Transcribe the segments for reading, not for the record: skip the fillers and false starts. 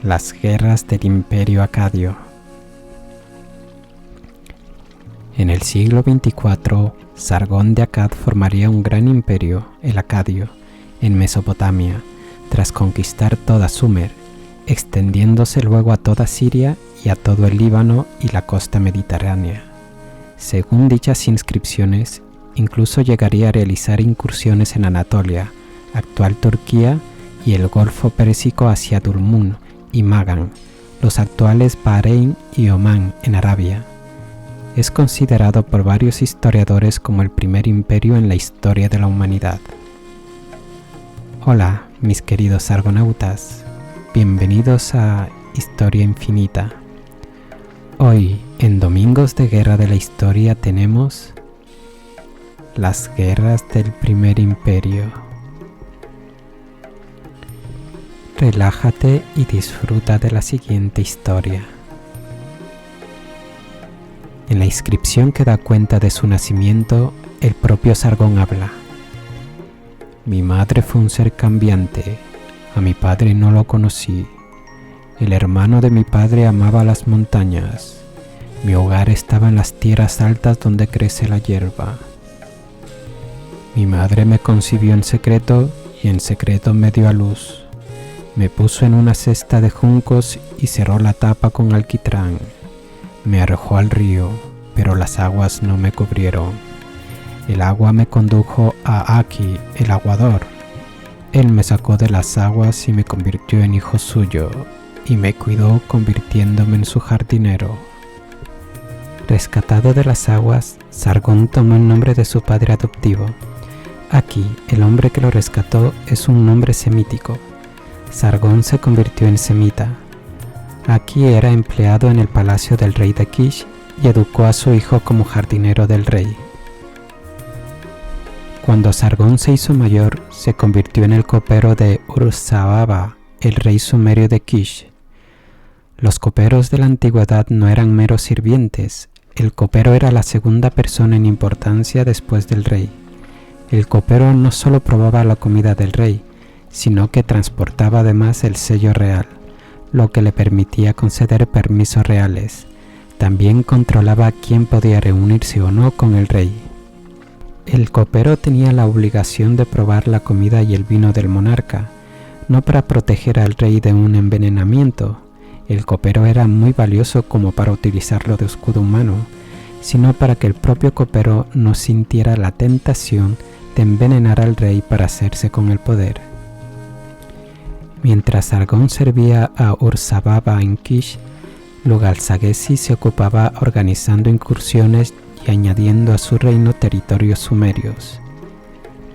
Las guerras del Imperio Acadio. En el siglo XXIV, Sargón de Akkad formaría un gran imperio, el Acadio, en Mesopotamia, tras conquistar toda Sumer, extendiéndose luego a toda Siria y a todo el Líbano y la costa mediterránea. Según dichas inscripciones, incluso llegaría a realizar incursiones en Anatolia, actual Turquía, y el Golfo Pérsico hacia Dulmún y Magan, los actuales Bahrein y Omán en Arabia. Es considerado por varios historiadores como el primer imperio en la historia de la humanidad. Hola, mis queridos argonautas, bienvenidos a Historia Infinita. Hoy, en Domingos de Guerra de la Historia, tenemos las guerras del primer imperio. Relájate y disfruta de la siguiente historia. En la inscripción que da cuenta de su nacimiento, el propio Sargón habla. Mi madre fue un ser cambiante, a mi padre no lo conocí. El hermano de mi padre amaba las montañas. Mi hogar estaba en las tierras altas donde crece la hierba. Mi madre me concibió en secreto y en secreto me dio a luz. Me puso en una cesta de juncos y cerró la tapa con alquitrán. Me arrojó al río, pero las aguas no me cubrieron. El agua me condujo a Aki, el aguador. Él me sacó de las aguas y me convirtió en hijo suyo, y me cuidó convirtiéndome en su jardinero. Rescatado de las aguas, Sargón tomó el nombre de su padre adoptivo. Aki, el hombre que lo rescató, es un nombre semítico. Sargón se convirtió en semita. Aki era empleado en el palacio del rey de Kish y educó a su hijo como jardinero del rey. Cuando Sargón se hizo mayor, se convirtió en el copero de Ur-Zababa, el rey sumerio de Kish. Los coperos de la antigüedad no eran meros sirvientes. El copero era la segunda persona en importancia después del rey. El copero no solo probaba la comida del rey, sino que transportaba además el sello real, lo que le permitía conceder permisos reales. También controlaba quién podía reunirse o no con el rey. El copero tenía la obligación de probar la comida y el vino del monarca, no para proteger al rey de un envenenamiento. El copero era muy valioso como para utilizarlo de escudo humano, sino para que el propio copero no sintiera la tentación de envenenar al rey para hacerse con el poder. Mientras Sargón servía a Ur-Zababa en Kish, Lugal-Zaggisi se ocupaba organizando incursiones y añadiendo a su reino territorios sumerios.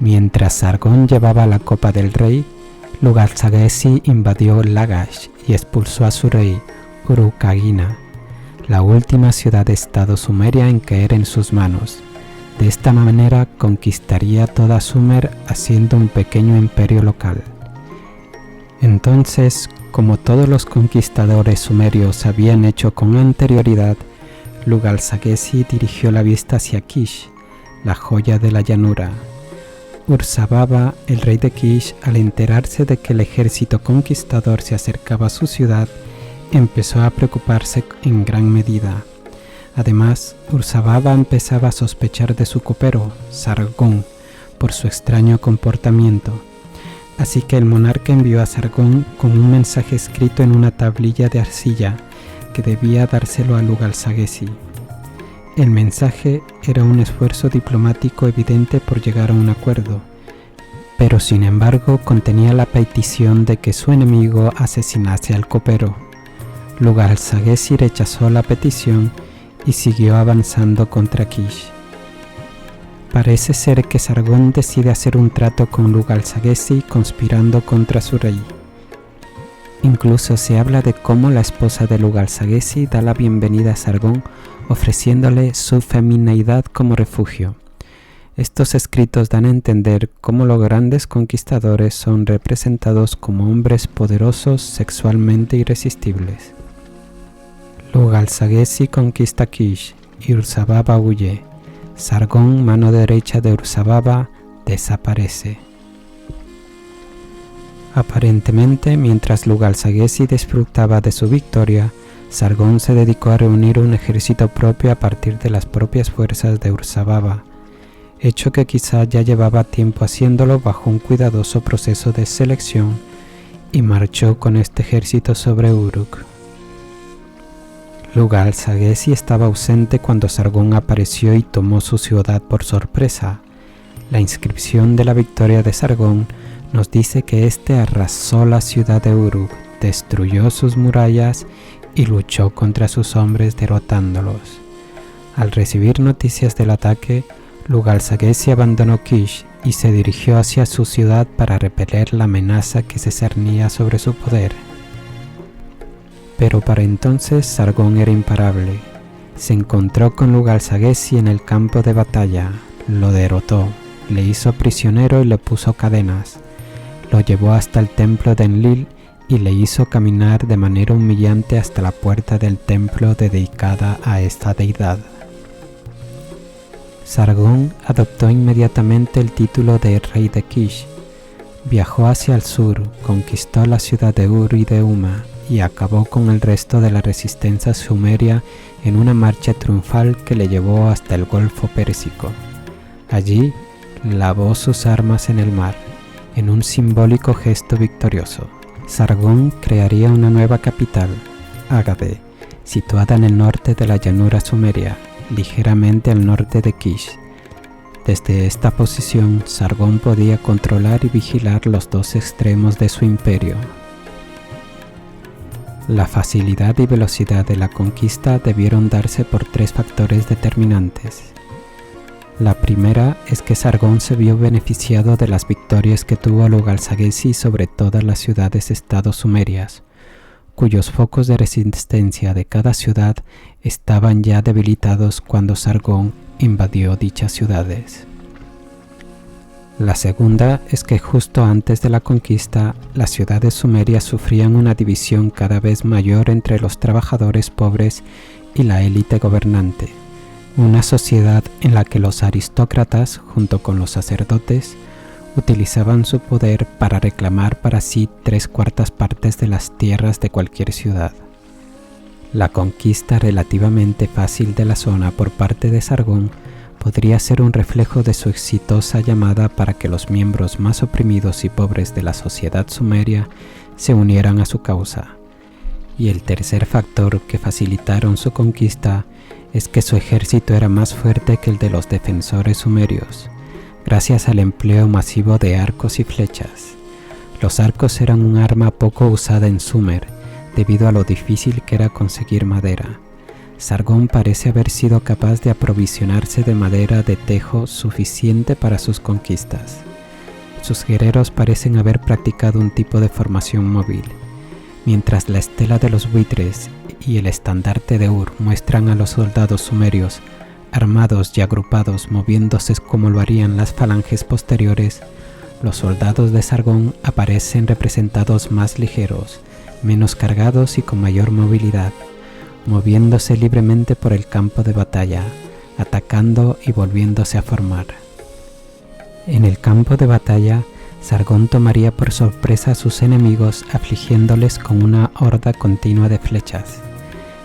Mientras Sargón llevaba la copa del rey, Lugal-Zaggisi invadió Lagash y expulsó a su rey, Urukagina, la última ciudad-estado sumeria en caer en sus manos. De esta manera conquistaría toda Sumer haciendo un pequeño imperio local. Entonces, como todos los conquistadores sumerios habían hecho con anterioridad, Lugal-Zaggisi dirigió la vista hacia Kish, la joya de la llanura. Ur-Zababa, el rey de Kish, al enterarse de que el ejército conquistador se acercaba a su ciudad, empezó a preocuparse en gran medida. Además, Ur-Zababa empezaba a sospechar de su copero, Sargón, por su extraño comportamiento. Así que el monarca envió a Sargón con un mensaje escrito en una tablilla de arcilla que debía dárselo a Lugal-Zaggisi. El mensaje era un esfuerzo diplomático evidente por llegar a un acuerdo, pero sin embargo contenía la petición de que su enemigo asesinase al copero. Lugal-Zaggisi rechazó la petición y siguió avanzando contra Kish. Parece ser que Sargón decide hacer un trato con Lugal-Zaggisi conspirando contra su rey. Incluso se habla de cómo la esposa de Lugal-Zaggisi da la bienvenida a Sargón ofreciéndole su femineidad como refugio. Estos escritos dan a entender cómo los grandes conquistadores son representados como hombres poderosos sexualmente irresistibles. Lugal-Zaggisi conquista Kish y Ur-Zababa huye. Sargón, mano derecha de Ur-Zababa, desaparece. Aparentemente, mientras Lugal-Saguesi disfrutaba de su victoria, Sargón se dedicó a reunir un ejército propio a partir de las propias fuerzas de Urzababa, hecho que quizá ya llevaba tiempo haciéndolo bajo un cuidadoso proceso de selección, y marchó con este ejército sobre Uruk. Lugal-Saguesi estaba ausente cuando Sargón apareció y tomó su ciudad por sorpresa. La inscripción de la victoria de Sargón nos dice que éste arrasó la ciudad de Uruk, destruyó sus murallas y luchó contra sus hombres derrotándolos. Al recibir noticias del ataque, Lugal-Saguesi abandonó Kish y se dirigió hacia su ciudad para repeler la amenaza que se cernía sobre su poder. Pero para entonces Sargón era imparable. Se encontró con Lugal-Saguesi en el campo de batalla, lo derrotó, le hizo prisionero y le puso cadenas. Lo llevó hasta el templo de Enlil y le hizo caminar de manera humillante hasta la puerta del templo dedicada a esta deidad. Sargón adoptó inmediatamente el título de rey de Kish. Viajó hacia el sur, conquistó la ciudad de Ur y de Uma y acabó con el resto de la resistencia sumeria en una marcha triunfal que le llevó hasta el Golfo Pérsico. Allí lavó sus armas en el mar, en un simbólico gesto victorioso. Sargón crearía una nueva capital, Agade, situada en el norte de la llanura sumeria, ligeramente al norte de Kish. Desde esta posición, Sargón podía controlar y vigilar los dos extremos de su imperio. La facilidad y velocidad de la conquista debieron darse por tres factores determinantes. La primera es que Sargón se vio beneficiado de las victorias que tuvo Lugal-Saguesi sobre todas las ciudades-estado sumerias, cuyos focos de resistencia de cada ciudad estaban ya debilitados cuando Sargón invadió dichas ciudades. La segunda es que justo antes de la conquista, las ciudades sumerias sufrían una división cada vez mayor entre los trabajadores pobres y la élite gobernante. Una sociedad en la que los aristócratas, junto con los sacerdotes, utilizaban su poder para reclamar para sí 3/4 partes de las tierras de cualquier ciudad. La conquista relativamente fácil de la zona por parte de Sargón podría ser un reflejo de su exitosa llamada para que los miembros más oprimidos y pobres de la sociedad sumeria se unieran a su causa. Y el tercer factor que facilitaron su conquista es que su ejército era más fuerte que el de los defensores sumerios, gracias al empleo masivo de arcos y flechas. Los arcos eran un arma poco usada en Sumer, debido a lo difícil que era conseguir madera. Sargón parece haber sido capaz de aprovisionarse de madera de tejo suficiente para sus conquistas. Sus guerreros parecen haber practicado un tipo de formación móvil. Mientras la estela de los buitres y el estandarte de Ur muestran a los soldados sumerios armados y agrupados moviéndose como lo harían las falanges posteriores, los soldados de Sargón aparecen representados más ligeros, menos cargados y con mayor movilidad, moviéndose libremente por el campo de batalla, atacando y volviéndose a formar. En el campo de batalla, Sargón tomaría por sorpresa a sus enemigos afligiéndoles con una horda continua de flechas.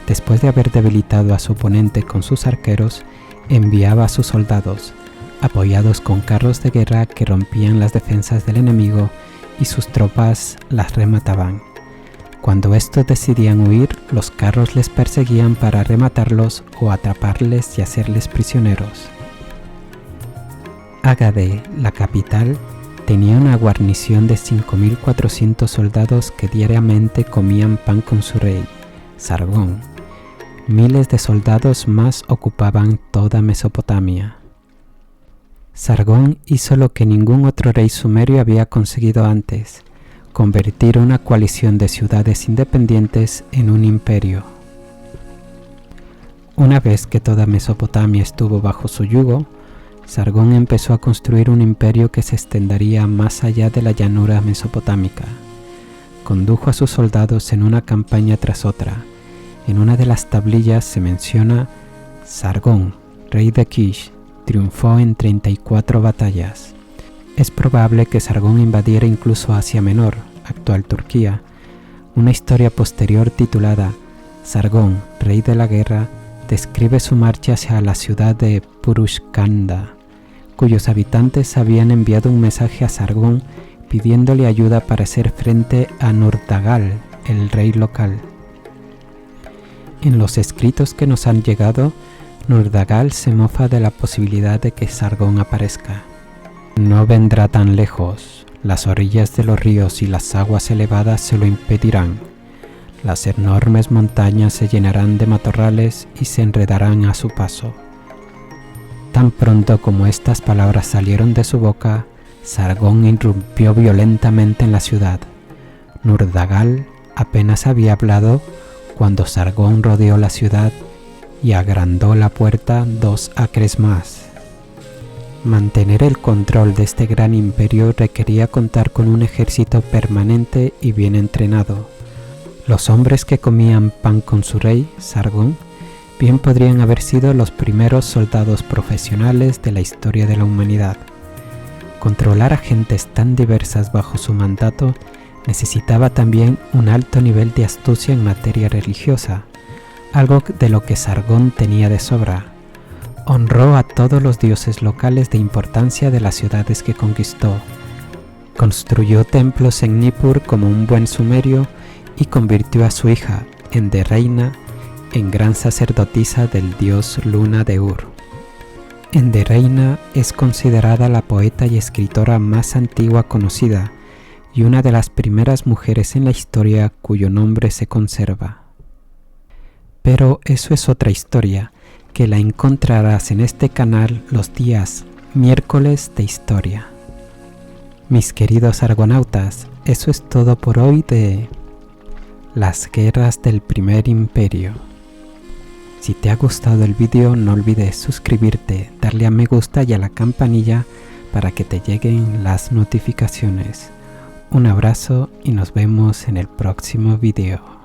Después de haber debilitado a su oponente con sus arqueros, enviaba a sus soldados, apoyados con carros de guerra que rompían las defensas del enemigo y sus tropas las remataban. Cuando estos decidían huir, los carros les perseguían para rematarlos o atraparles y hacerles prisioneros. Agade, la capital, tenía una guarnición de 5.400 soldados que diariamente comían pan con su rey, Sargón. Miles de soldados más ocupaban toda Mesopotamia. Sargón hizo lo que ningún otro rey sumerio había conseguido antes: convertir una coalición de ciudades independientes en un imperio. Una vez que toda Mesopotamia estuvo bajo su yugo, Sargón empezó a construir un imperio que se extendería más allá de la llanura mesopotámica. Condujo a sus soldados en una campaña tras otra. En una de las tablillas se menciona: Sargón, rey de Kish, triunfó en 34 batallas. Es probable que Sargón invadiera incluso Asia Menor, actual Turquía. Una historia posterior titulada Sargón, rey de la guerra, describe su marcha hacia la ciudad de Purushkanda, cuyos habitantes habían enviado un mensaje a Sargón pidiéndole ayuda para hacer frente a Nurdagal, el rey local. En los escritos que nos han llegado, Nurdagal se mofa de la posibilidad de que Sargón aparezca. No vendrá tan lejos, las orillas de los ríos y las aguas elevadas se lo impedirán. Las enormes montañas se llenarán de matorrales y se enredarán a su paso. Tan pronto como estas palabras salieron de su boca, Sargón irrumpió violentamente en la ciudad. Nurdagal apenas había hablado cuando Sargón rodeó la ciudad y agrandó la puerta 2 acres más. Mantener el control de este gran imperio requería contar con un ejército permanente y bien entrenado. Los hombres que comían pan con su rey, Sargón, bien podrían haber sido los primeros soldados profesionales de la historia de la humanidad. Controlar a gentes tan diversas bajo su mandato necesitaba también un alto nivel de astucia en materia religiosa, algo de lo que Sargón tenía de sobra. Honró a todos los dioses locales de importancia de las ciudades que conquistó. Construyó templos en Nippur como un buen sumerio y convirtió a su hija, Enderreina, en gran sacerdotisa del dios Luna de Ur. Enderreina es considerada la poeta y escritora más antigua conocida y una de las primeras mujeres en la historia cuyo nombre se conserva. Pero eso es otra historia, que la encontrarás en este canal los días miércoles de historia. Mis queridos argonautas, eso es todo por hoy de las guerras del primer imperio. Si te ha gustado el vídeo, no olvides suscribirte, darle a me gusta y a la campanilla para que te lleguen las notificaciones. Un abrazo y nos vemos en el próximo vídeo.